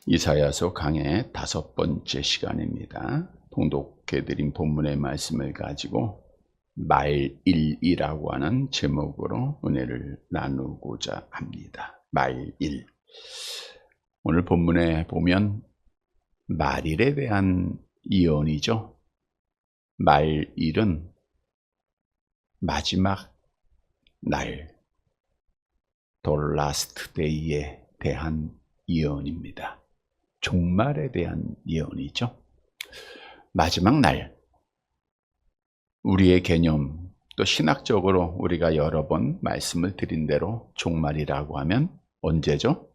이사야서 강의 5번째 시간입니다. 통독해드린 본문의 말씀을 가지고 말일이라고 하는 제목으로 은혜를 나누고자 합니다. 말일. 오늘 본문에 보면 말일에 대한 예언이죠. 말일은 마지막 날, the last day에 대한 예언입니다. 종말에 대한 예언이죠. 마지막 날, 우리의 개념, 또 신학적으로 우리가 여러 번 말씀을 드린 대로 종말이라고 하면 언제죠?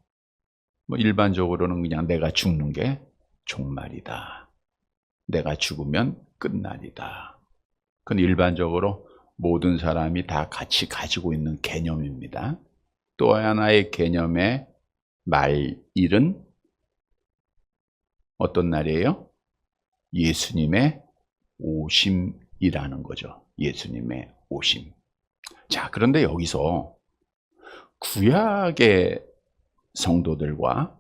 일반적으로는 그냥 내가 죽는 게 종말이다. 내가 죽으면 끝날이다. 그건 일반적으로 모든 사람이 다 같이 가지고 있는 개념입니다. 또 하나의 개념의 말일은 어떤 날이에요? 예수님의 오심이라는 거죠. 예수님의 오심. 자, 그런데 여기서 구약의 성도들과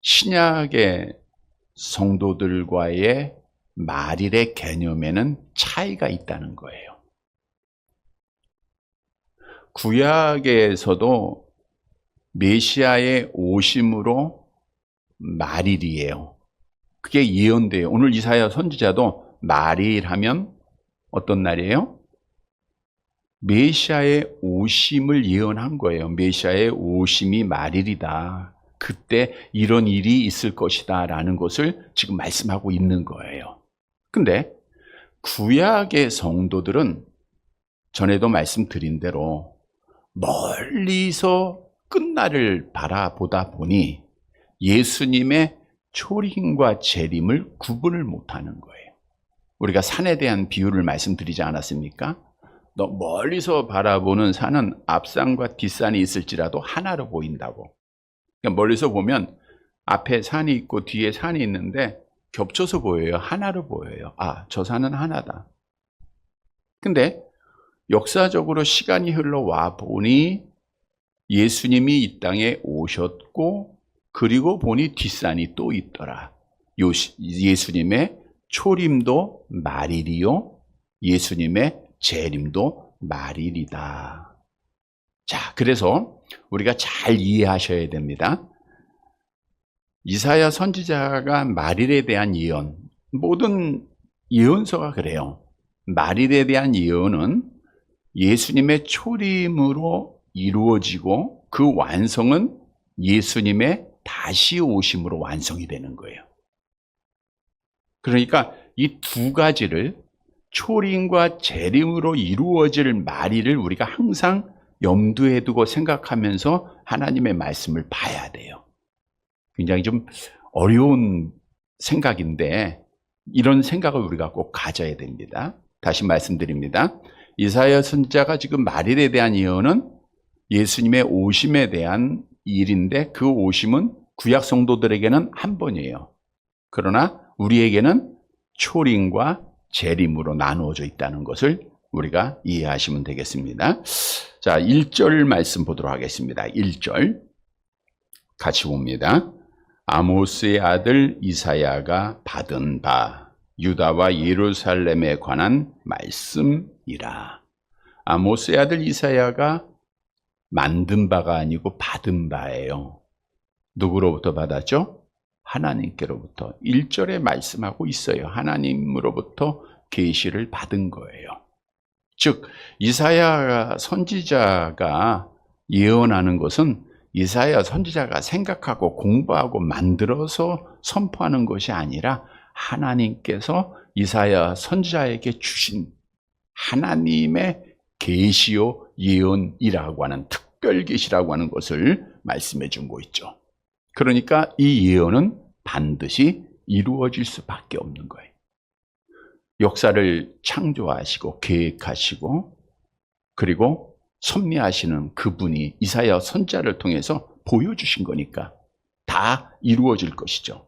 신약의 성도들과의 말일의 개념에는 차이가 있다는 거예요. 구약에서도 메시아의 오심으로 말일이에요. 그게 예언돼요. 오늘 이사야 선지자도 말일하면 어떤 날이에요? 메시아의 오심을 예언한 거예요. 메시아의 오심이 말일이다. 그때 이런 일이 있을 것이다 라는 것을 지금 말씀하고 있는 거예요. 근데 구약의 성도들은 전에도 말씀드린 대로 멀리서 끝날을 바라보다 보니 예수님의 초림과 재림을 구분을 못하는 거예요. 우리가 산에 대한 비유를 말씀드리지 않았습니까? 너 멀리서 바라보는 산은 앞산과 뒷산이 있을지라도 하나로 보인다고. 그러니까 멀리서 보면 앞에 산이 있고 뒤에 산이 있는데 겹쳐서 보여요. 하나로 보여요. 아, 저 산은 하나다. 근데 역사적으로 시간이 흘러와 보니 예수님이 이 땅에 오셨고 그리고 보니 뒷산이 또 있더라. 예수님의 초림도 말일이요. 예수님의 재림도 말일이다. 자, 그래서 우리가 잘 이해하셔야 됩니다. 이사야 선지자가 말일에 대한 예언, 모든 예언서가 그래요. 말일에 대한 예언은 예수님의 초림으로 이루어지고 그 완성은 예수님의 다시 오심으로 완성이 되는 거예요. 그러니까 이 두 가지를 초림과 재림으로 이루어질 말일을 우리가 항상 염두에 두고 생각하면서 하나님의 말씀을 봐야 돼요. 굉장히 좀 어려운 생각인데 이런 생각을 우리가 꼭 가져야 됩니다. 다시 말씀드립니다. 이사야 선지자가 지금 말일에 대한 예언은 예수님의 오심에 대한 일인데 그 오심은 구약 성도들에게는 한 번이에요. 그러나 우리에게는 초림과 재림으로 나누어져 있다는 것을 우리가 이해하시면 되겠습니다. 자, 1절 말씀 보도록 하겠습니다. 1절 같이 봅니다. 아모스의 아들 이사야가 받은 바 유다와 예루살렘에 관한 말씀이라. 아모스의 아들 이사야가 만든 바가 아니고 받은 바예요. 누구로부터 받았죠? 하나님께로부터. 1절에 말씀하고 있어요. 하나님으로부터 계시를 받은 거예요. 즉 이사야 선지자가 예언하는 것은 이사야 선지자가 생각하고 공부하고 만들어서 선포하는 것이 아니라 하나님께서 이사야 선지자에게 주신 하나님의 계시요 예언이라고 하는 특별 계시라고 하는 것을 말씀해 준 거 있죠. 그러니까 이 예언은 반드시 이루어질 수밖에 없는 거예요. 역사를 창조하시고 계획하시고 그리고 섭리하시는 그분이 이사야 선지자를 통해서 보여주신 거니까 다 이루어질 것이죠.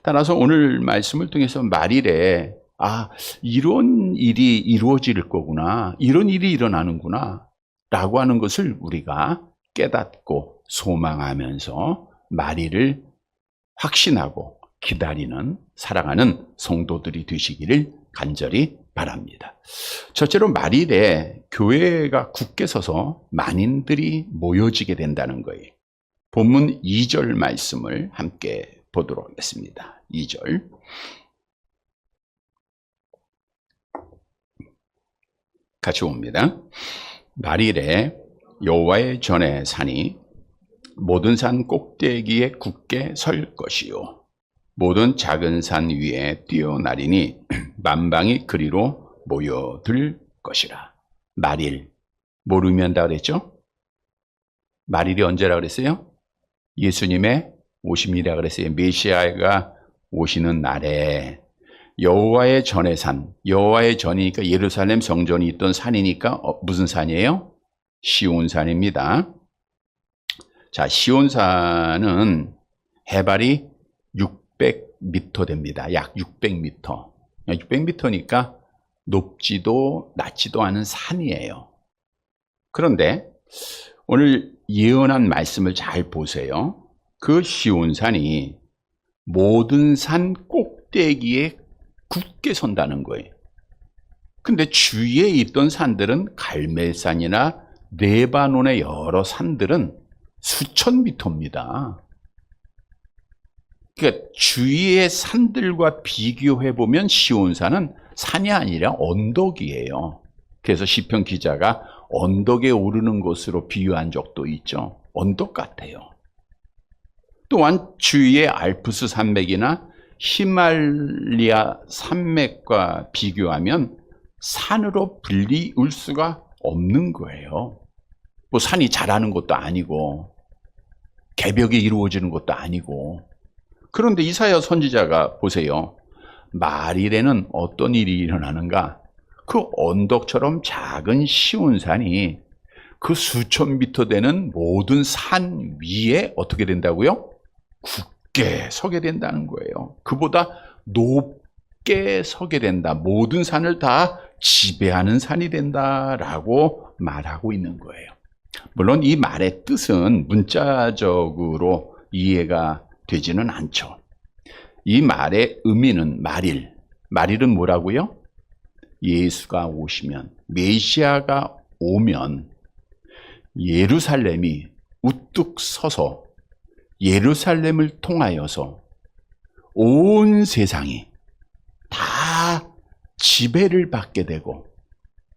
따라서 오늘 말씀을 통해서 말일에 이런 일이 이루어질 거구나, 이런 일이 일어나는구나 라고 하는 것을 우리가 깨닫고 소망하면서 말일을 확신하고 기다리는 사랑하는 성도들이 되시기를 간절히 바랍니다. 첫째로 말일에 교회가 굳게 서서 만인들이 모여지게 된다는 거예요. 본문 2절 말씀을 함께 보도록 하겠습니다. 2절. 같이 봅니다. 말일에 여호와의 전에 산이 모든 산 꼭대기에 굳게 설 것이요 모든 작은 산 위에 뛰어나리니 만방이 그리로 모여들 것이라. 말일, 모르면 다 그랬죠? 말일이 언제라 그랬어요? 예수님의 오심이라 그랬어요. 메시아가 오시는 날에 여호와의 전의 산, 여호와의 전이니까 예루살렘 성전이 있던 산이니까 무슨 산이에요? 시온산입니다. 자, 시온산은 해발이 600m 됩니다. 약 600m. 600m니까 높지도 낮지도 않은 산이에요. 그런데 오늘 예언한 말씀을 잘 보세요. 그 시온산이 모든 산 꼭대기에 굳게 선다는 거예요. 근데 주위에 있던 산들은 갈멜산이나 레바논의 여러 산들은 수천 미터입니다. 그러니까 주위의 산들과 비교해보면 시온산은 산이 아니라 언덕이에요. 그래서 시편 기자가 언덕에 오르는 곳으로 비유한 적도 있죠. 언덕 같아요. 또한 주위의 알프스 산맥이나 히말리아 산맥과 비교하면 산으로 불리울 수가 없는 거예요. 뭐 산이 자라는 것도 아니고 개벽이 이루어지는 것도 아니고. 그런데 이사야 선지자가 보세요. 말일에는 어떤 일이 일어나는가? 그 언덕처럼 작은 시온산이 그 수천 미터 되는 모든 산 위에 어떻게 된다고요? 굳게 서게 된다는 거예요. 그보다 높게 서게 된다. 모든 산을 다 지배하는 산이 된다라고 말하고 있는 거예요. 물론 이 말의 뜻은 문자적으로 이해가 되지는 않죠. 이 말의 의미는 말일은 뭐라고요? 예수가 오시면, 메시아가 오면 예루살렘이 우뚝 서서 예루살렘을 통하여서 온 세상이 다 지배를 받게 되고,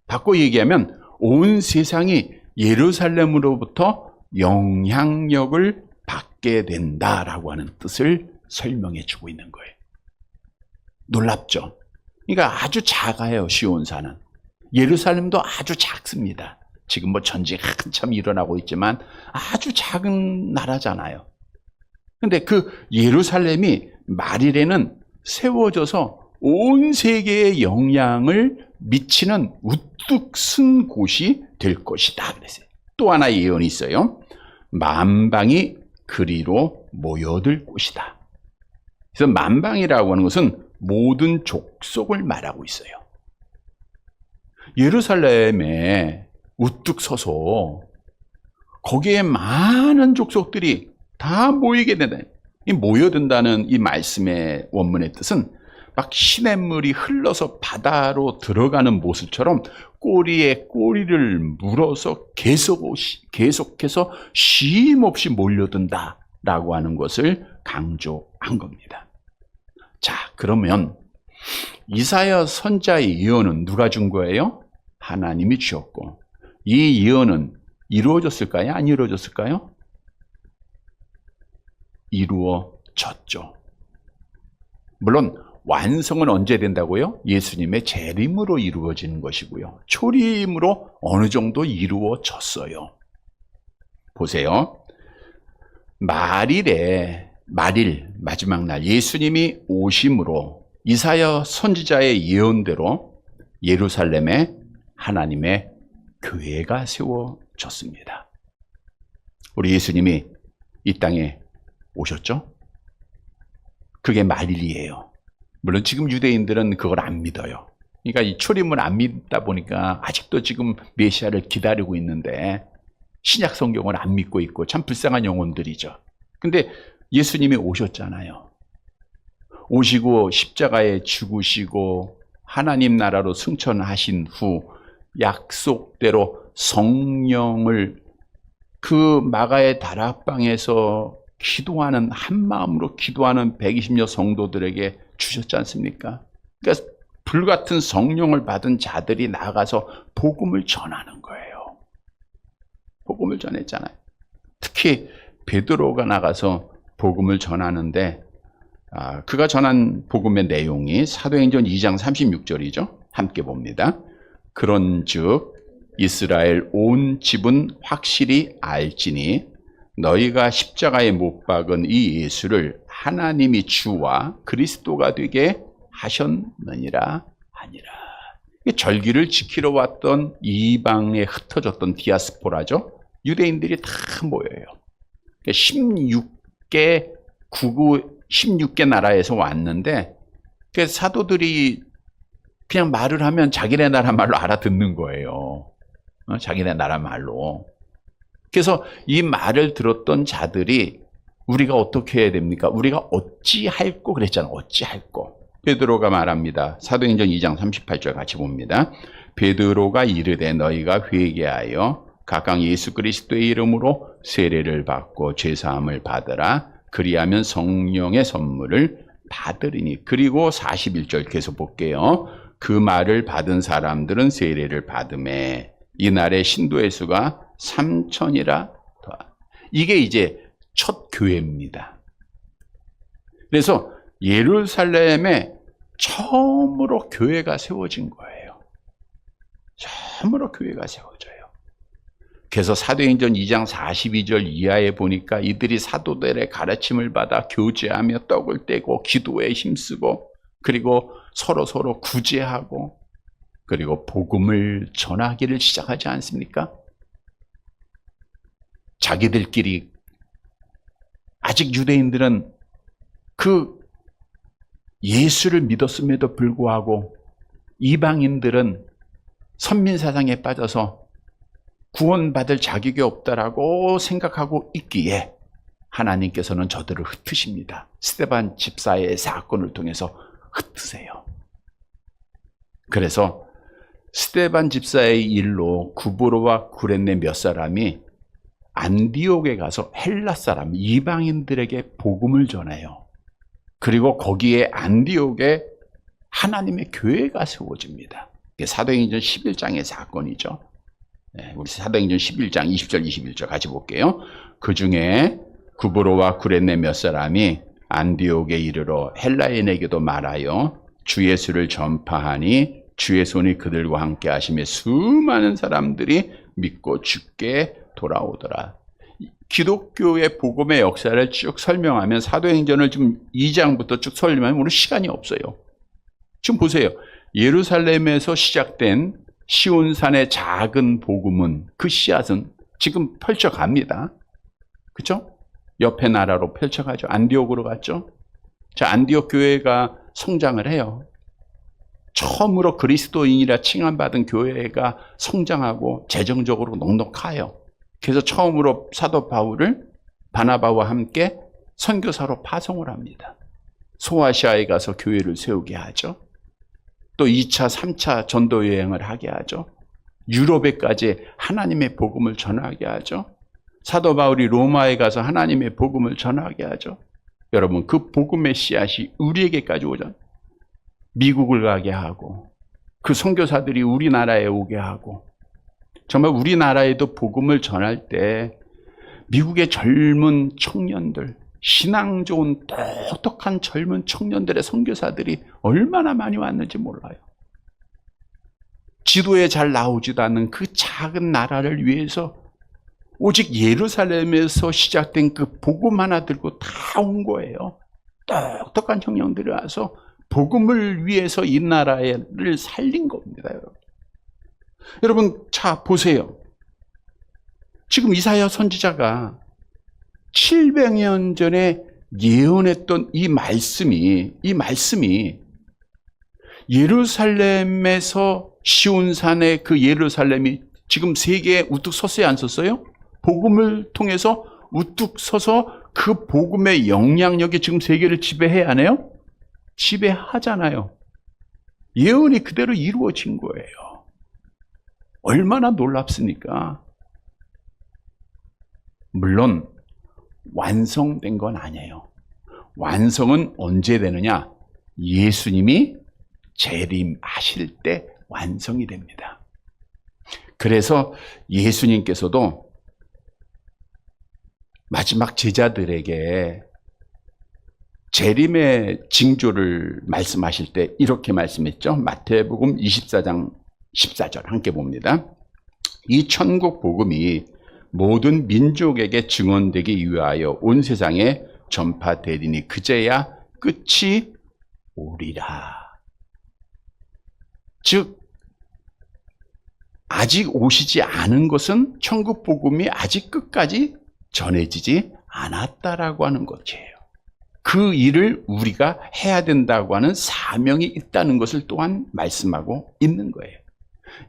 바꿔 얘기하면 온 세상이 예루살렘으로부터 영향력을 받게 된다라고 하는 뜻을 설명해 주고 있는 거예요. 놀랍죠? 그러니까 아주 작아요, 시온산은. 예루살렘도 아주 작습니다. 지금 뭐 전쟁 한참 일어나고 있지만 아주 작은 나라잖아요. 근데 그 예루살렘이 말일에는 세워져서 온 세계에 영향을 미치는 우뚝 쓴 곳이 될 것이다 그랬어요. 또 하나 예언이 있어요. 만방이 그리로 모여들 곳이다. 그래서 만방이라고 하는 것은 모든 족속을 말하고 있어요. 예루살렘에 우뚝 서서 거기에 많은 족속들이 다 모이게 된다. 이 모여든다는 이 말씀의 원문의 뜻은 막 시냇물이 흘러서 바다로 들어가는 모습처럼 꼬리에 꼬리를 물어서 계속해서 쉼없이 몰려든다라고 하는 것을 강조한 겁니다. 자, 그러면 이사야 선자의 예언은 누가 준 거예요? 하나님이 주었고, 이 예언은 이루어졌을까요? 안 이루어졌을까요? 이루어졌죠. 물론 완성은 언제 된다고요? 예수님의 재림으로 이루어지는 것이고요. 초림으로 어느 정도 이루어졌어요. 보세요. 말일 마지막 날 예수님이 오심으로 이사야 선지자의 예언대로 예루살렘에 하나님의 교회가 세워졌습니다. 우리 예수님이 이 땅에 오셨죠? 그게 말일이에요. 물론 지금 유대인들은 그걸 안 믿어요. 그러니까 이 초림을 안 믿다 보니까 아직도 지금 메시아를 기다리고 있는데 신약 성경을 안 믿고 있고 참 불쌍한 영혼들이죠. 근데 예수님이 오셨잖아요. 오시고 십자가에 죽으시고 하나님 나라로 승천하신 후 약속대로 성령을 그 마가의 다락방에서 기도하는, 한마음으로 기도하는 120여 성도들에게 주셨지 않습니까? 그러니까 불같은 성령을 받은 자들이 나가서 복음을 전하는 거예요. 복음을 전했잖아요. 특히 베드로가 나가서 복음을 전하는데 그가 전한 복음의 내용이 사도행전 2장 36절이죠. 함께 봅니다. 그런즉 이스라엘 온 집은 확실히 알지니 너희가 십자가에 못 박은 이 예수를 하나님이 주와 그리스도가 되게 하셨느니라 하니라. 절기를 지키러 왔던 이방에 흩어졌던 디아스포라죠. 유대인들이 다 모여요. 16개 나라에서 왔는데 사도들이 그냥 말을 하면 자기네 나라 말로 알아듣는 거예요. 자기네 나라 말로. 그래서 이 말을 들었던 자들이 우리가 어떻게 해야 됩니까? 우리가 어찌할꼬 그랬잖아. 어찌할꼬. 베드로가 말합니다. 사도행전 2장 38절 같이 봅니다. 베드로가 이르되 너희가 회개하여 각각 예수 그리스도의 이름으로 세례를 받고 죄사함을 받으라. 그리하면 성령의 선물을 받으리니. 그리고 41절 계속 볼게요. 그 말을 받은 사람들은 세례를 받음에 이날의 신도의 수가 3,000이라. 이게 이제 첫 교회입니다. 그래서 예루살렘에 처음으로 교회가 세워진 거예요. 처음으로 교회가 세워져요. 그래서 사도행전 2장 42절 이하에 보니까 이들이 사도들의 가르침을 받아 교제하며 떡을 떼고 기도에 힘쓰고 그리고 서로 구제하고 그리고 복음을 전하기를 시작하지 않습니까? 자기들끼리 아직 유대인들은 그 예수를 믿었음에도 불구하고 이방인들은 선민사상에 빠져서 구원받을 자격이 없다라고 생각하고 있기에 하나님께서는 저들을 흩으십니다. 스데반 집사의 사건을 통해서 흩으세요. 그래서 스데반 집사의 일로 구브로와 구레네 몇 사람이 안디옥에 가서 헬라 사람, 이방인들에게 복음을 전해요. 그리고 거기에 안디옥에 하나님의 교회가 세워집니다. 사도행전 11장의 사건이죠. 우리 사도행전 11장 20절 21절 같이 볼게요. 그 중에 구브로와 구레네 몇 사람이 안디옥에 이르러 헬라인에게도 말하여 주 예수를 전파하니 주의 손이 그들과 함께 하심에 수많은 사람들이 믿고 주께 돌아오더라. 기독교의 복음의 역사를 쭉 설명하면 사도행전을 좀 2장부터 쭉 설명하면 오늘 시간이 없어요. 지금 보세요. 예루살렘에서 시작된 시온산의 작은 복음은 그 씨앗은 지금 펼쳐갑니다. 그렇죠? 옆에 나라로 펼쳐가죠. 안디옥으로 갔죠. 자, 안디옥 교회가 성장을 해요. 처음으로 그리스도인이라 칭함받은 교회가 성장하고 재정적으로 넉넉해요. 그래서 처음으로 사도 바울을 바나바와 함께 선교사로 파송을 합니다. 소아시아에 가서 교회를 세우게 하죠. 또 2차, 3차 전도 여행을 하게 하죠. 유럽에까지 하나님의 복음을 전하게 하죠. 사도 바울이 로마에 가서 하나님의 복음을 전하게 하죠. 여러분, 그 복음의 씨앗이 우리에게까지 오잖아요. 미국을 가게 하고 그 선교사들이 우리나라에 오게 하고 정말 우리나라에도 복음을 전할 때 미국의 젊은 청년들, 신앙 좋은 똑똑한 젊은 청년들의 선교사들이 얼마나 많이 왔는지 몰라요. 지도에 잘 나오지도 않는 그 작은 나라를 위해서 오직 예루살렘에서 시작된 그 복음 하나 들고 다 온 거예요. 똑똑한 청년들이 와서 복음을 위해서 이 나라를 살린 겁니다. 여러분, 자 보세요. 지금 이사야 선지자가 700년 전에 예언했던 이 말씀이 예루살렘에서 시온산의 그 예루살렘이 지금 세계에 우뚝 섰어요, 안 섰어요? 복음을 통해서 우뚝 서서 그 복음의 영향력이 지금 세계를 지배해야 하네요? 지배하잖아요. 예언이 그대로 이루어진 거예요. 얼마나 놀랍습니까? 물론 완성된 건 아니에요. 완성은 언제 되느냐? 예수님이 재림하실 때 완성이 됩니다. 그래서 예수님께서도 마지막 제자들에게 재림의 징조를 말씀하실 때 이렇게 말씀했죠. 마태복음 24장 14절 함께 봅니다. 이 천국 복음이 모든 민족에게 증언되기 위하여 온 세상에 전파되리니 그제야 끝이 오리라. 즉 아직 오시지 않은 것은 천국 복음이 아직 끝까지 전해지지 않았다라고 하는 것이에요. 그 일을 우리가 해야 된다고 하는 사명이 있다는 것을 또한 말씀하고 있는 거예요.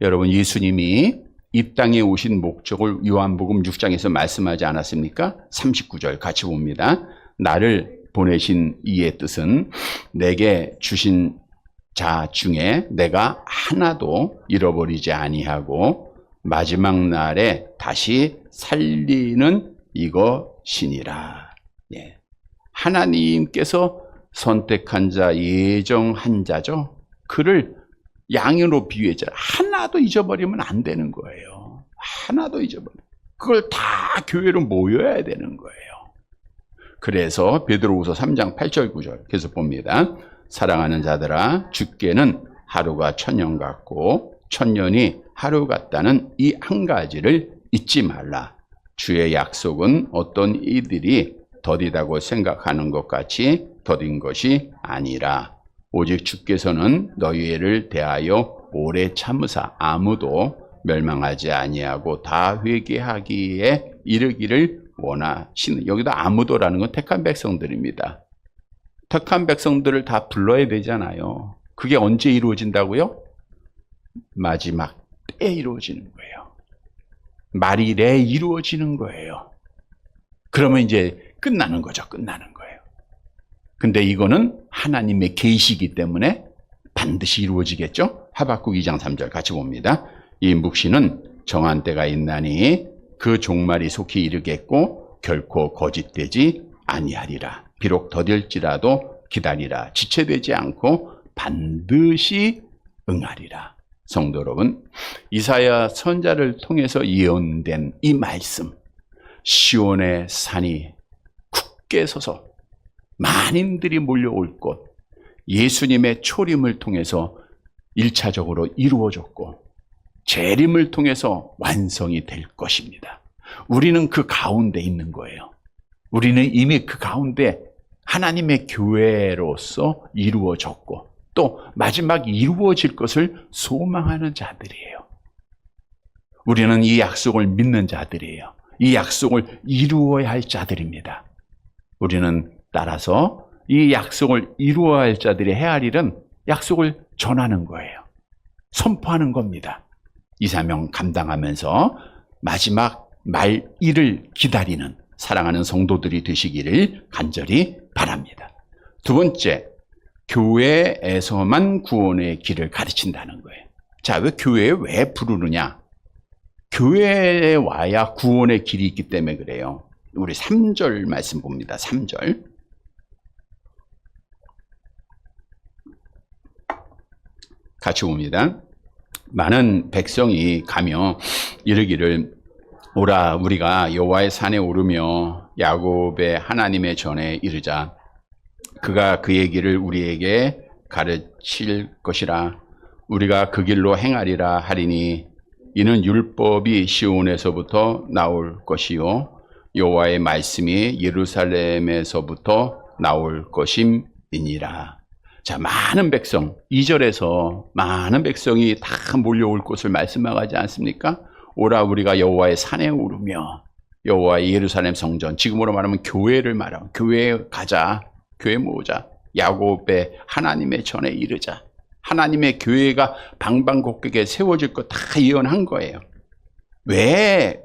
여러분, 예수님이 이 땅에 오신 목적을 요한복음 6장에서 말씀하지 않았습니까? 39절 같이 봅니다. 나를 보내신 이의 뜻은 내게 주신 자 중에 내가 하나도 잃어버리지 아니하고 마지막 날에 다시 살리는 이것이니라. 예. 하나님께서 선택한 자, 예정한 자죠. 그를 양으로 비유했잖아요. 하나도 잊어버리면 안 되는 거예요. 하나도 잊어버려. 그걸 다 교회로 모여야 되는 거예요. 그래서 베드로후서 3장 8절 9절 계속 봅니다. 사랑하는 자들아, 주께는 하루가 천년 같고 천년이 하루 같다는 이 한 가지를 잊지 말라. 주의 약속은 어떤 이들이 더디다고 생각하는 것 같이 더딘 것이 아니라 오직 주께서는 너희를 대하여 오래 참으사 아무도 멸망하지 아니하고 다 회개하기에 이르기를 원하시는, 여기도 아무도라는 건 택한 백성들입니다. 택한 백성들을 다 불러야 되잖아요. 그게 언제 이루어진다고요? 마지막 때에 이루어지는 거예요. 말일에 이루어지는 거예요. 그러면 이제 끝나는 거죠. 끝나는 거예요. 근데 이거는 하나님의 계시이기 때문에 반드시 이루어지겠죠? 하박국 2장 3절 같이 봅니다. 이 묵시는 정한 때가 있나니 그 종말이 속히 이르겠고 결코 거짓되지 아니하리라. 비록 더딜지라도 기다리라. 지체되지 않고 반드시 응하리라. 성도 여러분, 이사야 선자를 통해서 예언된 이 말씀, 시온의 산이 굳게 서서 만인들이 몰려올 곳, 예수님의 초림을 통해서 1차적으로 이루어졌고 재림을 통해서 완성이 될 것입니다. 우리는 그 가운데 있는 거예요. 우리는 이미 그 가운데 하나님의 교회로서 이루어졌고 또 마지막 이루어질 것을 소망하는 자들이에요. 우리는 이 약속을 믿는 자들이에요. 이 약속을 이루어야 할 자들입니다. 우리는 따라서 이 약속을 이루어야 할 자들이 해야 할 일은 약속을 전하는 거예요. 선포하는 겁니다. 이 사명 감당하면서 마지막 말일을 기다리는 사랑하는 성도들이 되시기를 간절히 바랍니다. 두 번째, 교회에서만 구원의 길을 가르친다는 거예요. 자, 왜 교회에 왜 부르느냐? 교회에 와야 구원의 길이 있기 때문에 그래요. 우리 3절 말씀 봅니다. 3절. 같이 봅니다. 많은 백성이 가며 이르기를 오라 우리가 여호와의 산에 오르며 야곱의 하나님의 전에 이르자. 그가 그의 길을 우리에게 가르칠 것이라. 우리가 그 길로 행하리라 하리니 이는 율법이 시온에서부터 나올 것이요 여호와의 말씀이 예루살렘에서부터 나올 것임이니라. 자, 많은 백성, 2절에서 많은 백성이 다 몰려올 것을 말씀하지 않습니까? 오라 우리가 여호와의 산에 오르며 여호와의 예루살렘 성전, 지금으로 말하면 교회를 말하면 교회에 가자, 교회 모으자, 야곱의 하나님의 전에 이르자. 하나님의 교회가 방방곡곡에 세워질 것 다 예언한 거예요. 왜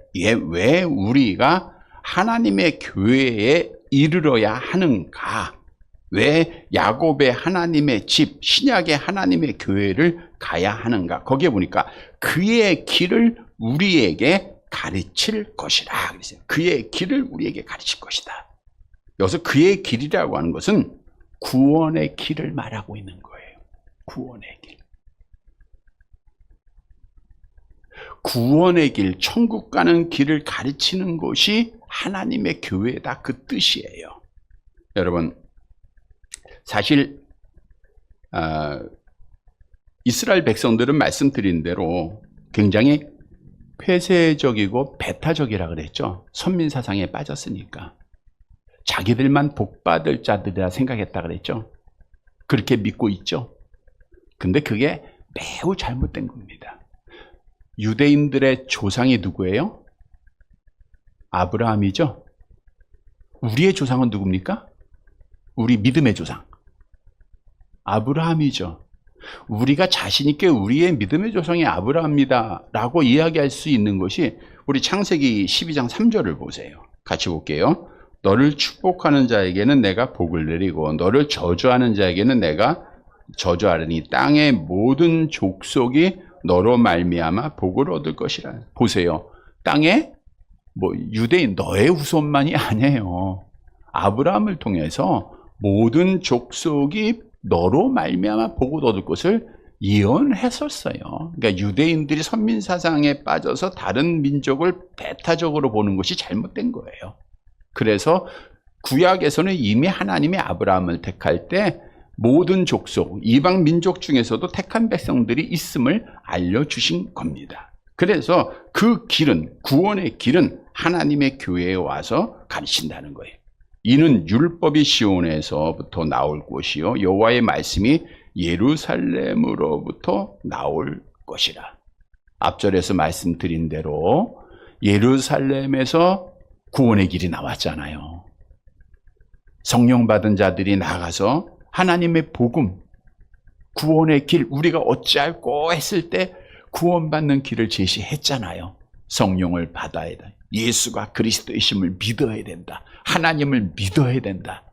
우리가 하나님의 교회에 이르러야 하는가? 왜 야곱의 하나님의 집, 신약의 하나님의 교회를 가야 하는가? 거기에 보니까 그의 길을 우리에게 가르칠 것이라 그랬어요. 그의 길을 우리에게 가르칠 것이다. 여기서 그의 길이라고 하는 것은 구원의 길을 말하고 있는 거예요. 구원의 길. 구원의 길, 천국 가는 길을 가르치는 것이 하나님의 교회다, 그 뜻이에요. 여러분, 사실 이스라엘 백성들은 말씀드린 대로 굉장히 폐쇄적이고 배타적이라 그랬죠. 선민사상에 빠졌으니까. 자기들만 복받을 자들이라 생각했다 그랬죠. 그렇게 믿고 있죠. 근데 그게 매우 잘못된 겁니다. 유대인들의 조상이 누구예요? 아브라함이죠. 우리의 조상은 누굽니까? 우리 믿음의 조상 아브라함이죠. 우리가 자신 있게 우리의 믿음의 조상이 아브라함이다 라고 이야기할 수 있는 것이 우리 창세기 12장 3절을 보세요. 같이 볼게요. 너를 축복하는 자에게는 내가 복을 내리고 너를 저주하는 자에게는 내가 저주하리니 땅의 모든 족속이 너로 말미암아 복을 얻을 것이라. 보세요. 땅에 유대인 너의 후손만이 아니에요. 아브라함을 통해서 모든 족속이 너로 말미암아 복을 얻을 것을 예언했었어요. 그러니까 유대인들이 선민사상에 빠져서 다른 민족을 배타적으로 보는 것이 잘못된 거예요. 그래서 구약에서는 이미 하나님이 아브라함을 택할 때 모든 족속, 이방 민족 중에서도 택한 백성들이 있음을 알려주신 겁니다. 그래서 그 길은, 구원의 길은 하나님의 교회에 와서 가르친다는 거예요. 이는 율법이 시온에서부터 나올 것이요 여호와의 말씀이 예루살렘으로부터 나올 것이라. 앞절에서 말씀드린 대로 예루살렘에서 구원의 길이 나왔잖아요. 성령 받은 자들이 나가서 하나님의 복음, 구원의 길, 우리가 어찌할꼬 했을 때 구원받는 길을 제시했잖아요. 성령을 받아야 돼. 예수가 그리스도이심을 믿어야 된다. 하나님을 믿어야 된다.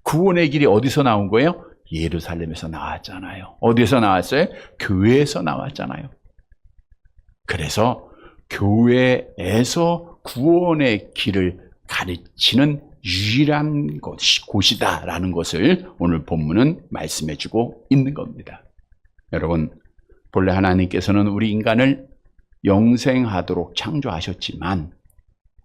구원의 길이 어디서 나온 거예요? 예루살렘에서 나왔잖아요. 어디서 나왔어요? 교회에서 나왔잖아요. 그래서 교회에서 구원의 길을 가르치는 유일한 곳이다라는 것을 오늘 본문은 말씀해주고 있는 겁니다. 여러분, 본래 하나님께서는 우리 인간을 영생하도록 창조하셨지만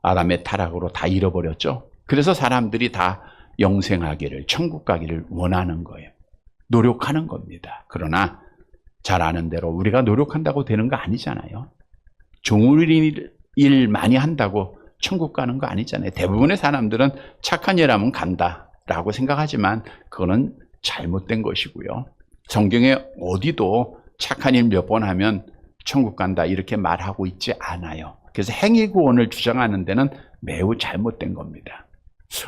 아담의 타락으로 다 잃어버렸죠. 그래서 사람들이 다 영생하기를, 천국 가기를 원하는 거예요. 노력하는 겁니다. 그러나 잘 아는 대로 우리가 노력한다고 되는 거 아니잖아요. 좋은 일 많이 한다고 천국 가는 거 아니잖아요. 대부분의 사람들은 착한 일 하면 간다라고 생각하지만 그거는 잘못된 것이고요. 성경에 어디도 착한 일 몇 번 하면 천국 간다 이렇게 말하고 있지 않아요. 그래서 행위구원을 주장하는 데는 매우 잘못된 겁니다.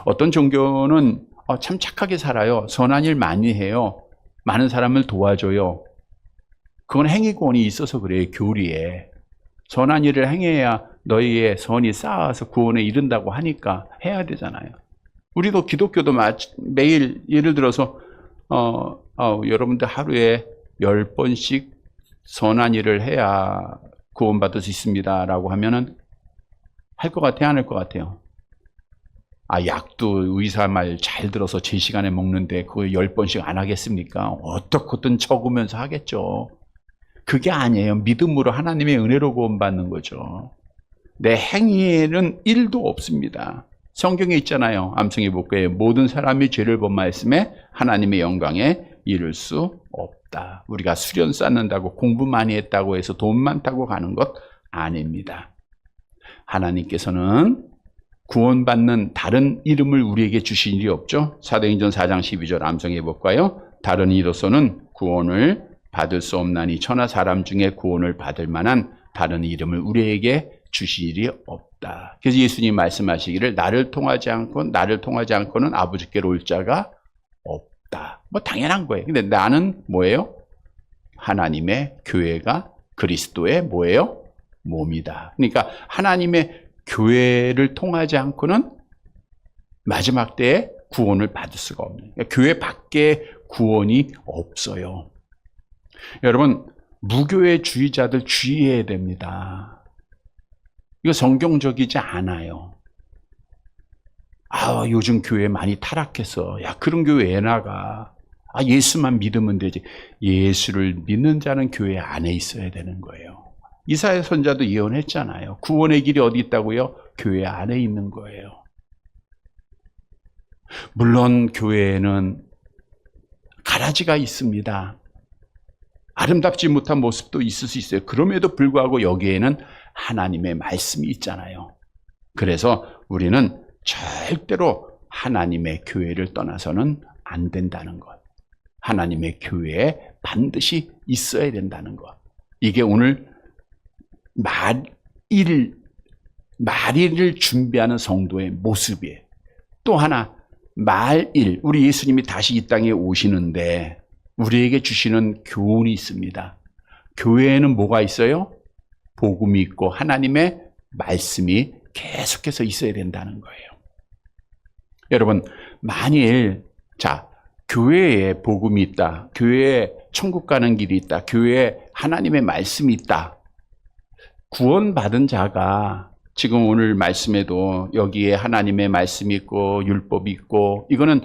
어떤 종교는 참 착하게 살아요. 선한 일 많이 해요. 많은 사람을 도와줘요. 그건 행위구원이 있어서 그래요. 교리에. 선한 일을 행해야 너희의 선이 쌓아서 구원에 이른다고 하니까 해야 되잖아요. 우리도 기독교도 매일 예를 들어서 여러분들 하루에 10번씩 선한 일을 해야 구원받을 수 있습니다 라고 하면은 할 것 같아요? 안 할 것 같아요? 약도 의사 말 잘 들어서 제 시간에 먹는데 그거 10번씩 안 하겠습니까? 어떻게든 적으면서 하겠죠. 그게 아니에요. 믿음으로 하나님의 은혜로 구원받는 거죠. 내 행위에는 1도 없습니다. 성경에 있잖아요. 암송의 복음에 모든 사람이 죄를 범하였음에 하나님의 영광에 이를 수 없다. 우리가 수련 쌓는다고 공부 많이 했다고 해서 돈 많다고 가는 것 아닙니다. 하나님께서는 구원받는 다른 이름을 우리에게 주신 일이 없죠. 사도행전 4장 12절 암송해 볼까요? 다른 이로서는 구원을 받을 수 없나니 천하 사람 중에 구원을 받을 만한 다른 이름을 우리에게 주실 일이 없다. 그래서 예수님 말씀하시기를 나를 통하지 않고는 아버지께로 올 자가 없다. 당연한 거예요. 근데 나는 뭐예요? 하나님의 교회가 그리스도의 뭐예요? 몸이다. 그러니까 하나님의 교회를 통하지 않고는 마지막 때에 구원을 받을 수가 없는, 그러니까 교회 밖에 구원이 없어요. 여러분, 무교회주의자들 주의해야 됩니다. 이거 성경적이지 않아요. 요즘 교회 많이 타락했어. 야, 그런 교회 왜 나가? 예수만 믿으면 되지. 예수를 믿는 자는 교회 안에 있어야 되는 거예요. 이사야 선자도 예언했잖아요. 구원의 길이 어디 있다고요? 교회 안에 있는 거예요. 물론 교회에는 가라지가 있습니다. 아름답지 못한 모습도 있을 수 있어요. 그럼에도 불구하고 여기에는 하나님의 말씀이 있잖아요. 그래서 우리는 절대로 하나님의 교회를 떠나서는 안 된다는 것. 하나님의 교회에 반드시 있어야 된다는 것. 이게 오늘 말일을 준비하는 성도의 모습이에요. 또 하나, 말일, 우리 예수님이 다시 이 땅에 오시는데 우리에게 주시는 교훈이 있습니다. 교회에는 뭐가 있어요? 복음이 있고 하나님의 말씀이 계속해서 있어야 된다는 거예요. 여러분, 만일 교회에 복음이 있다, 교회에 천국 가는 길이 있다, 교회에 하나님의 말씀이 있다, 구원받은 자가 지금 오늘 말씀에도 여기에 하나님의 말씀이 있고 율법이 있고, 이거는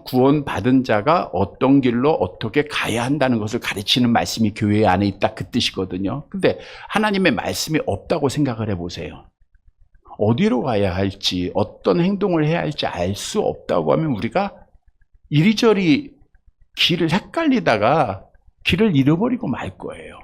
구원받은 자가 어떤 길로 어떻게 가야 한다는 것을 가르치는 말씀이 교회 안에 있다, 그 뜻이거든요. 근데 하나님의 말씀이 없다고 생각을 해보세요. 어디로 가야 할지, 어떤 행동을 해야 할지 알 수 없다고 하면 우리가 이리저리 길을 헷갈리다가 길을 잃어버리고 말 거예요.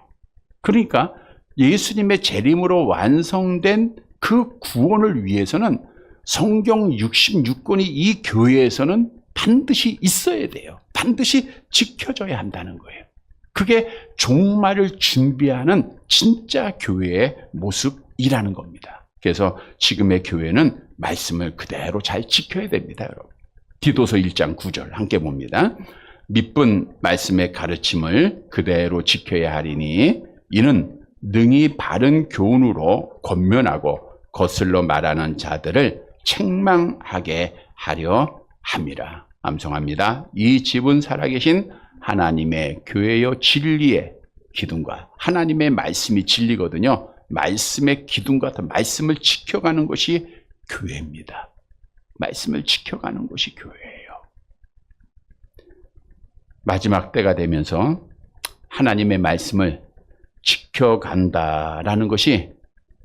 그러니까 예수님의 재림으로 완성된 그 구원을 위해서는 성경 66권이 이 교회에서는 반드시 있어야 돼요. 반드시 지켜져야 한다는 거예요. 그게 종말을 준비하는 진짜 교회의 모습이라는 겁니다. 그래서 지금의 교회는 말씀을 그대로 잘 지켜야 됩니다, 여러분. 디도서 1장 9절 함께 봅니다. 믿은 말씀의 가르침을 그대로 지켜야 하리니 이는 능히 바른 교훈으로 권면하고 거슬러 말하는 자들을 책망하게 하려 함이라. 암송합니다. 이 집은 살아계신 하나님의 교회요 진리의 기둥과, 하나님의 말씀이 진리거든요. 말씀의 기둥과 말씀을 지켜가는 것이 교회입니다. 말씀을 지켜가는 것이 교회예요. 마지막 때가 되면서 하나님의 말씀을 지켜간다라는 것이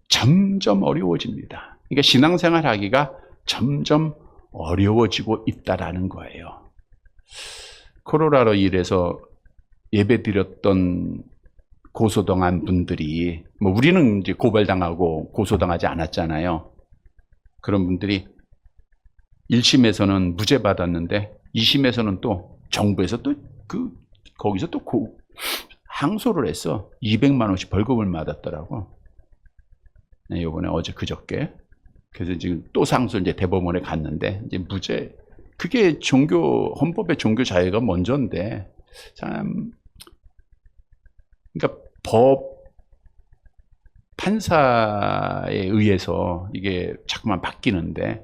점점 어려워집니다. 그러니까 신앙생활 하기가 점점 어려워지고 있다라는 거예요. 코로나로 인해서 예배드렸던 고소당한 분들이, 우리는 이제 고발당하고 고소당하지 않았잖아요. 그런 분들이 1심에서는 무죄 받았는데 2심에서는 또 정부에서 또 거기서 또 항소를 해서 200만 원씩 벌금을 맞았더라고. 이번에 그저께. 그래서 지금 또 상소 이제 대법원에 갔는데 이제 무죄. 그게 헌법의 종교 자유가 먼저인데 그러니까 판사에 의해서 이게 자꾸만 바뀌는데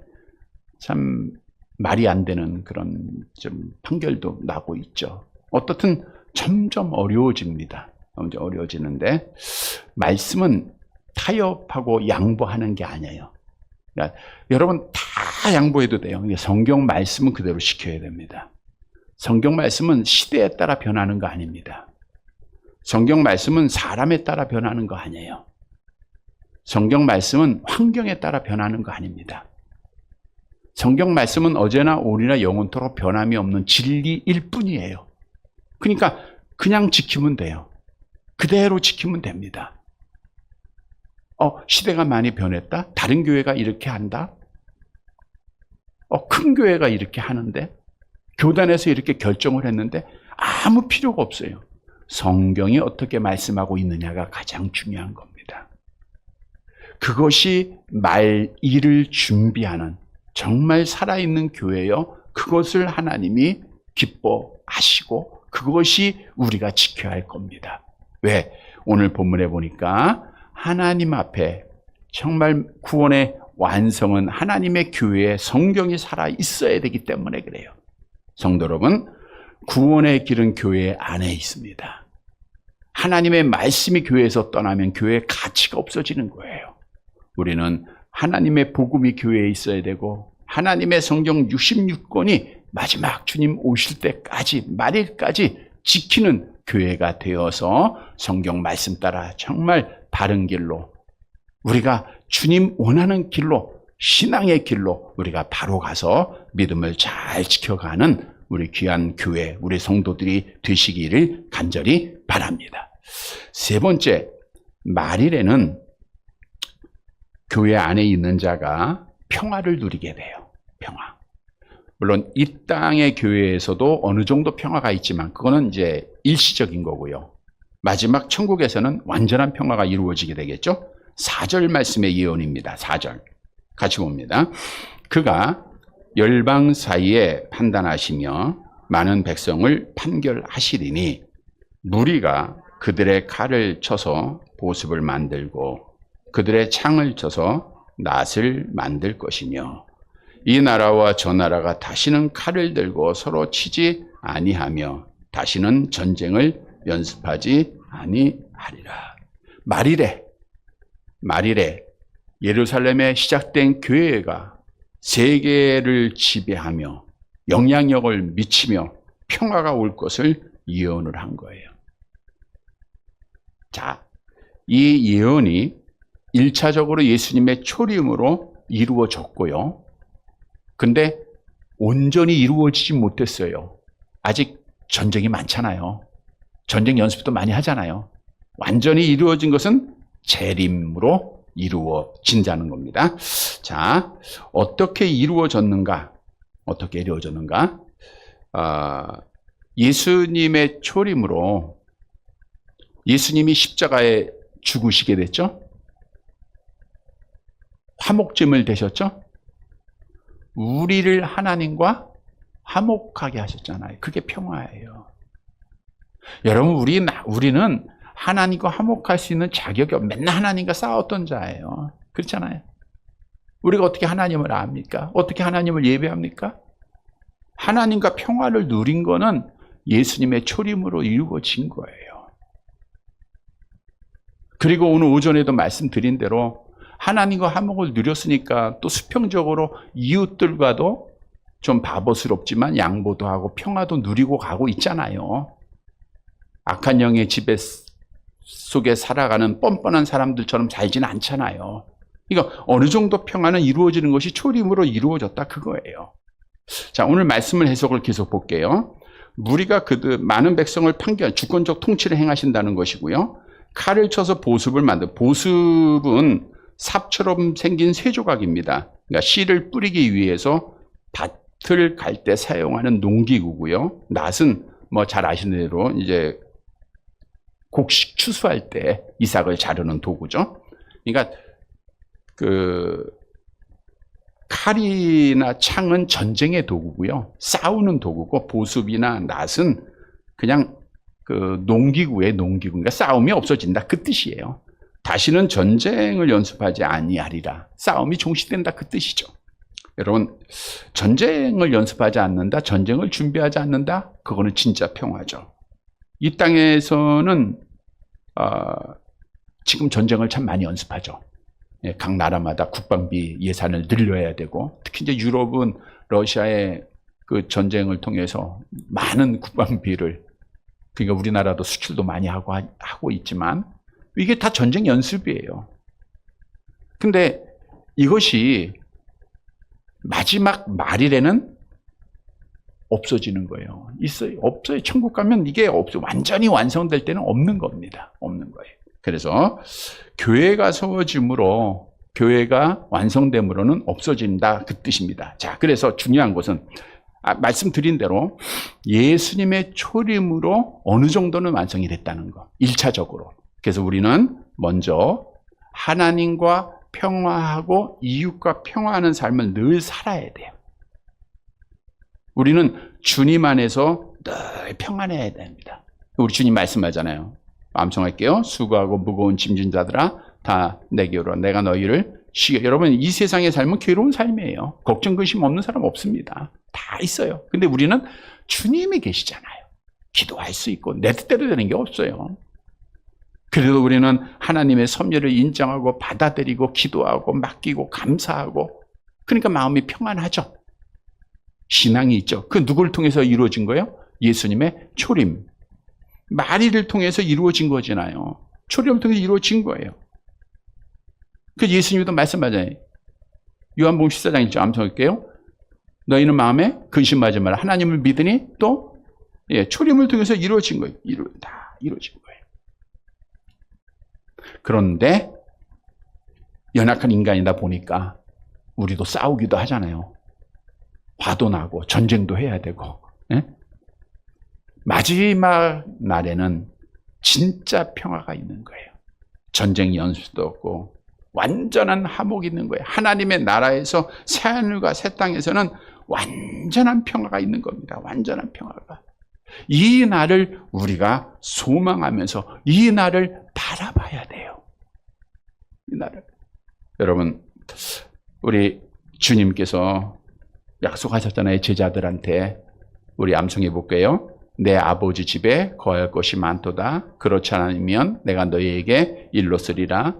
참 말이 안 되는 그런 좀 판결도 나고 있죠. 어떻든 점점 어려워집니다. 점점 어려워지는데 말씀은 타협하고 양보하는 게 아니에요. 그러니까 여러분 다 양보해도 돼요. 성경 말씀은 그대로 지켜야 됩니다. 성경 말씀은 시대에 따라 변하는 거 아닙니다. 성경 말씀은 사람에 따라 변하는 거 아니에요. 성경 말씀은 환경에 따라 변하는 거 아닙니다. 성경 말씀은 어제나 오늘이나 영원토록 변함이 없는 진리일 뿐이에요. 그러니까 그냥 지키면 돼요. 그대로 지키면 됩니다. 시대가 많이 변했다? 다른 교회가 이렇게 한다? 큰 교회가 이렇게 하는데? 교단에서 이렇게 결정을 했는데? 아무 필요가 없어요. 성경이 어떻게 말씀하고 있느냐가 가장 중요한 겁니다. 그것이 말일을 준비하는 정말 살아있는 교회요. 그것을 하나님이 기뻐하시고 그것이 우리가 지켜야 할 겁니다. 왜? 오늘 본문에 보니까 하나님 앞에 정말 구원의 완성은 하나님의 교회에 성경이 살아 있어야 되기 때문에 그래요. 성도 여러분, 구원의 길은 교회 안에 있습니다. 하나님의 말씀이 교회에서 떠나면 교회의 가치가 없어지는 거예요. 우리는 하나님의 복음이 교회에 있어야 되고 하나님의 성경 66권이 마지막 주님 오실 때까지 말일까지 지키는 교회가 되어서 성경 말씀 따라 정말 바른 길로 우리가 주님 원하는 길로 신앙의 길로 우리가 바로 가서 믿음을 잘 지켜가는 우리 귀한 교회, 우리 성도들이 되시기를 간절히 바랍니다. 세 번째, 말일에는 교회 안에 있는 자가 평화를 누리게 돼요. 평화. 물론 이 땅의 교회에서도 어느 정도 평화가 있지만 그거는 이제 일시적인 거고요. 마지막 천국에서는 완전한 평화가 이루어지게 되겠죠. 4절 말씀의 예언입니다. 4절. 같이 봅니다. 그가 열방 사이에 판단하시며 많은 백성을 판결하시리니 무리가 그들의 칼을 쳐서 보습을 만들고 그들의 창을 쳐서 낫을 만들 것이며 이 나라와 저 나라가 다시는 칼을 들고 서로 치지 아니하며 다시는 전쟁을 연습하지 아니하리라. 말일에 예루살렘에 시작된 교회가 세계를 지배하며 영향력을 미치며 평화가 올 것을 예언을 한 거예요. 자, 이 예언이 1차적으로 예수님의 초림으로 이루어졌고요. 근데 온전히 이루어지지 못했어요. 아직 전쟁이 많잖아요. 전쟁 연습도 많이 하잖아요. 완전히 이루어진 것은 재림으로 이루어진다는 겁니다. 자, 어떻게 이루어졌는가? 예수님의 초림으로 예수님이 십자가에 죽으시게 됐죠? 화목제물 되셨죠? 우리를 하나님과 화목하게 하셨잖아요. 그게 평화예요. 여러분, 우리는 하나님과 화목할 수 있는 자격이 없고 맨날 하나님과 싸웠던 자예요. 그렇잖아요. 우리가 어떻게 하나님을 압니까? 어떻게 하나님을 예배합니까? 하나님과 평화를 누린 거는 예수님의 초림으로 이루어진 거예요. 그리고 오늘 오전에도 말씀드린 대로 하나님과 화목을 누렸으니까 또 수평적으로 이웃들과도 좀 바보스럽지만 양보도 하고 평화도 누리고 가고 있잖아요. 악한 영의 지배 속에 살아가는 뻔뻔한 사람들처럼 살지는 않잖아요. 그러니까 어느 정도 평화는 이루어지는 것이 초림으로 이루어졌다 그거예요. 자, 오늘 말씀을 해석을 계속 볼게요. 무리가 많은 백성을 판결, 주권적 통치를 행하신다는 것이고요. 칼을 쳐서 보습을 보습은 삽처럼 생긴 쇠조각입니다. 그러니까 씨를 뿌리기 위해서 밭을 갈 때 사용하는 농기구고요. 낫은 뭐 잘 아시는 대로 이제 곡식 추수할 때 이삭을 자르는 도구죠. 그러니까 칼이나 창은 전쟁의 도구고요. 싸우는 도구고 보습이나 낫은 그냥 농기구의 농기구. 그러니까 싸움이 없어진다 그 뜻이에요. 다시는 전쟁을 연습하지 아니하리라. 싸움이 종식된다 그 뜻이죠. 여러분, 전쟁을 연습하지 않는다, 전쟁을 준비하지 않는다, 그거는 진짜 평화죠. 이 땅에서는 지금 전쟁을 참 많이 연습하죠. 각 나라마다 국방비 예산을 늘려야 되고, 특히 이제 유럽은 러시아의 그 전쟁을 통해서 많은 국방비를, 그러니까 우리나라도 수출도 많이 하고 있지만 이게 다 전쟁 연습이에요. 근데 이것이 마지막 말일에는 없어지는 거예요. 없어요. 천국 가면 이게 완전히 완성될 때는 없는 겁니다. 없는 거예요. 그래서 교회가 세워짐으로, 교회가 완성됨으로는 없어진다 그 뜻입니다. 자, 그래서 중요한 것은 말씀드린 대로 예수님의 초림으로 어느 정도는 완성이 됐다는 거. 1차적으로. 그래서 우리는 먼저 하나님과 평화하고 이웃과 평화하는 삶을 늘 살아야 돼요. 우리는 주님 안에서 늘 평안해야 됩니다. 우리 주님 말씀하잖아요. 암송할게요. 수고하고 무거운 짐진 자들아 다 내게로, 내가 너희를 여러분, 이 세상의 삶은 괴로운 삶이에요. 걱정, 근심 없는 사람 없습니다. 다 있어요. 근데 우리는 주님이 계시잖아요. 기도할 수 있고 내 뜻대로 되는 게 없어요. 그래도 우리는 하나님의 섭리를 인정하고 받아들이고 기도하고 맡기고 감사하고, 그러니까 마음이 평안하죠. 신앙이 있죠. 그 누구를 통해서 이루어진 거예요? 예수님의 초림. 마리를 통해서 이루어진 거잖아요. 초림을 통해서 이루어진 거예요. 그 예수님도 말씀하잖아요. 요한복음 14장 1절 한번 읽을게요. 너희는 마음에 근심하지 마라. 하나님을 믿으니 또 초림을 통해서 이루어진 거예요. 다 이루어진 거예요. 그런데 연약한 인간이다 보니까 우리도 싸우기도 하잖아요. 화도 나고 전쟁도 해야 되고. 마지막 날에는 진짜 평화가 있는 거예요. 전쟁 연수도 없고 완전한 화목이 있는 거예요. 하나님의 나라에서 새하늘과 새 땅에서는 완전한 평화가 있는 겁니다. 완전한 평화가. 이 날을 우리가 소망하면서 이 날을 바라봐야 돼요. 이 날을. 여러분, 우리 주님께서 약속하셨잖아요. 제자들한테. 우리 암송해 볼게요. 내 아버지 집에 거할 것이 많도다. 그렇지 않으면 내가 너희에게 일렀으리라.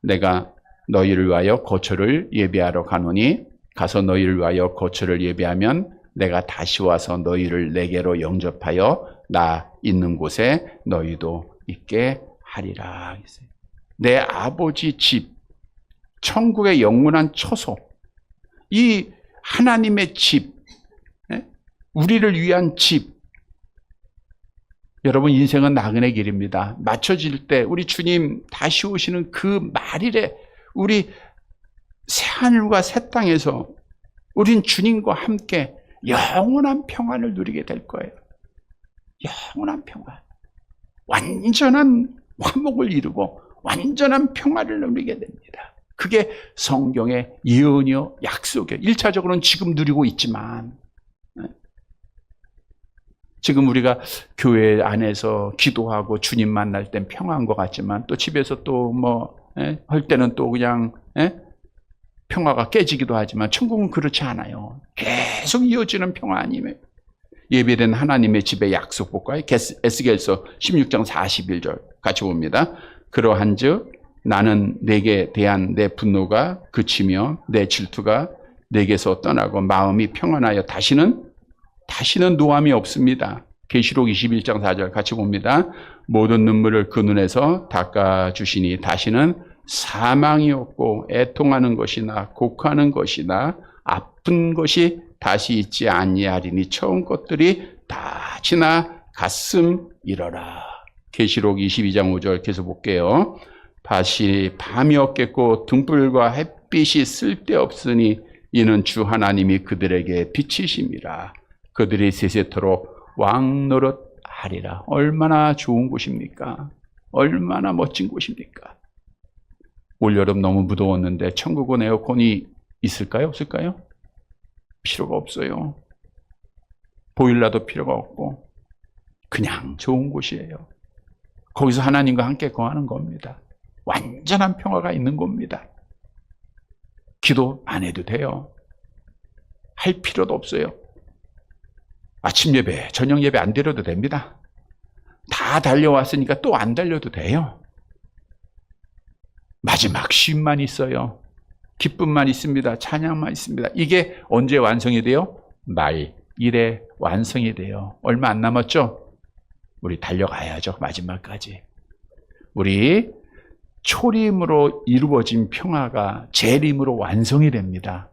내가 너희를 위하여 거처를 예비하러 가노니 가서 너희를 위하여 거처를 예비하면 내가 다시 와서 너희를 내게로 영접하여 나 있는 곳에 너희도 있게 하리라. 내 아버지 집, 천국의 영원한 처소, 이 하나님의 집, 우리를 위한 집. 여러분, 인생은 나그네 길입니다. 맞춰질 때 우리 주님 다시 오시는 그 말일에 우리 새하늘과 새 땅에서 우린 주님과 함께 영원한 평안을 누리게 될 거예요. 영원한 평안. 완전한 화목을 이루고 완전한 평화를 누리게 됩니다. 그게 성경의 예언이요, 약속이요. 1차적으로는 지금 누리고 있지만, 지금 우리가 교회 안에서 기도하고 주님 만날 땐 평화한 것 같지만 또 집에서 또 할 때는 또 그냥 평화가 깨지기도 하지만 천국은 그렇지 않아요. 계속 이어지는 평화 아니에요. 예배된 하나님의 집의 약속 볼까요? 에스겔서 16장 41절 같이 봅니다. 그러한즉 나는 내게 대한 내 분노가 그치며 내 질투가 내게서 떠나고 마음이 평안하여 다시는 노함이 없습니다. 계시록 21장 4절 같이 봅니다. 모든 눈물을 그 눈에서 닦아주시니 다시는 사망이 없고 애통하는 것이나 곡하는 것이나 아픈 것이 다시 있지 아니하리니 처음 것들이 다 지나 갔음이러라. 계시록 22장 5절 계속 볼게요. 밤이 없겠고 등불과 햇빛이 쓸데없으니 이는 주 하나님이 그들에게 빛이심이라. 그들이 세세토록 왕노릇하리라. 얼마나 좋은 곳입니까? 얼마나 멋진 곳입니까? 올여름 너무 무더웠는데 천국은 에어컨이 있을까요? 없을까요? 필요가 없어요. 보일러도 필요가 없고 그냥 좋은 곳이에요. 거기서 하나님과 함께 거하는 겁니다. 완전한 평화가 있는 겁니다. 기도 안 해도 돼요. 할 필요도 없어요. 아침 예배, 저녁 예배 안 드려도 됩니다. 다 달려왔으니까 또 안 달려도 돼요. 마지막 쉼만 있어요. 기쁨만 있습니다. 찬양만 있습니다. 이게 언제 완성이 돼요? 말일에 완성이 돼요. 얼마 안 남았죠? 우리 달려가야죠. 마지막까지. 우리 초림으로 이루어진 평화가 재림으로 완성이 됩니다.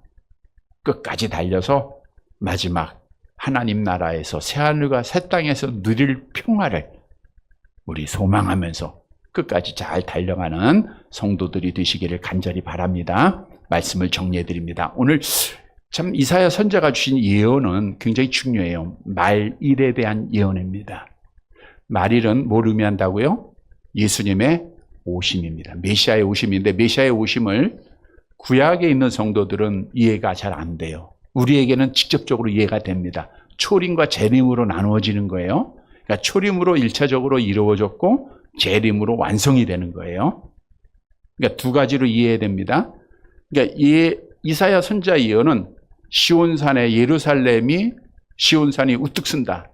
끝까지 달려서 마지막 하나님 나라에서 새하늘과 새 땅에서 누릴 평화를 우리 소망하면서 끝까지 잘 달려가는 성도들이 되시기를 간절히 바랍니다. 말씀을 정리해 드립니다. 오늘 참 이사야 선지자가 주신 예언은 굉장히 중요해요. 말일에 대한 예언입니다. 말일은 뭘 의미한다고요? 예수님의 오심입니다. 메시아의 오심인데 메시아의 오심을 구약에 있는 성도들은 이해가 잘 안 돼요. 우리에게는 직접적으로 이해가 됩니다. 초림과 재림으로 나누어지는 거예요. 그러니까 초림으로 1차적으로 이루어졌고 재림으로 완성이 되는 거예요. 그러니까 두 가지로 이해해야 됩니다. 그러니까 이사야 선지자 예언은 시온산의 예루살렘이 시온산이 우뚝 쓴다.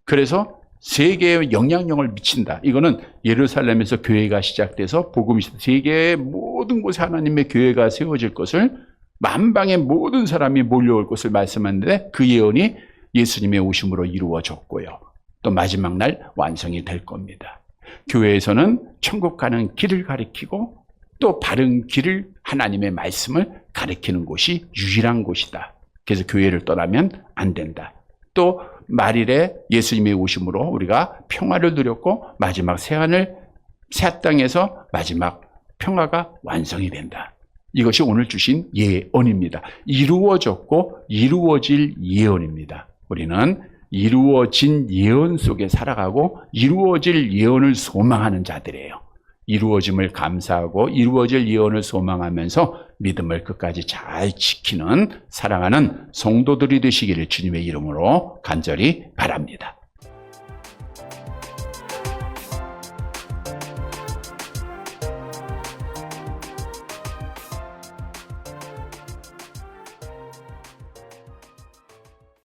그래서 세계에 영향력을 미친다. 이거는 예루살렘에서 교회가 시작돼서 복음이 세계의 모든 곳에 하나님의 교회가 세워질 것을 만방의 모든 사람이 몰려올 것을 말씀하는데 그 예언이 예수님의 오심으로 이루어졌고요. 또 마지막 날 완성이 될 겁니다. 교회에서는 천국 가는 길을 가리키고 또 바른 길을 하나님의 말씀을 가리키는 곳이 유일한 곳이다. 그래서 교회를 떠나면 안 된다. 또 말일에 예수님의 오심으로 우리가 평화를 누렸고 마지막 새 땅에서 마지막 평화가 완성이 된다. 이것이 오늘 주신 예언입니다. 이루어졌고 이루어질 예언입니다. 우리는 이루어진 예언 속에 살아가고 이루어질 예언을 소망하는 자들이에요. 이루어짐을 감사하고 이루어질 예언을 소망하면서 믿음을 끝까지 잘 지키는 사랑하는 성도들이 되시기를 주님의 이름으로 간절히 바랍니다.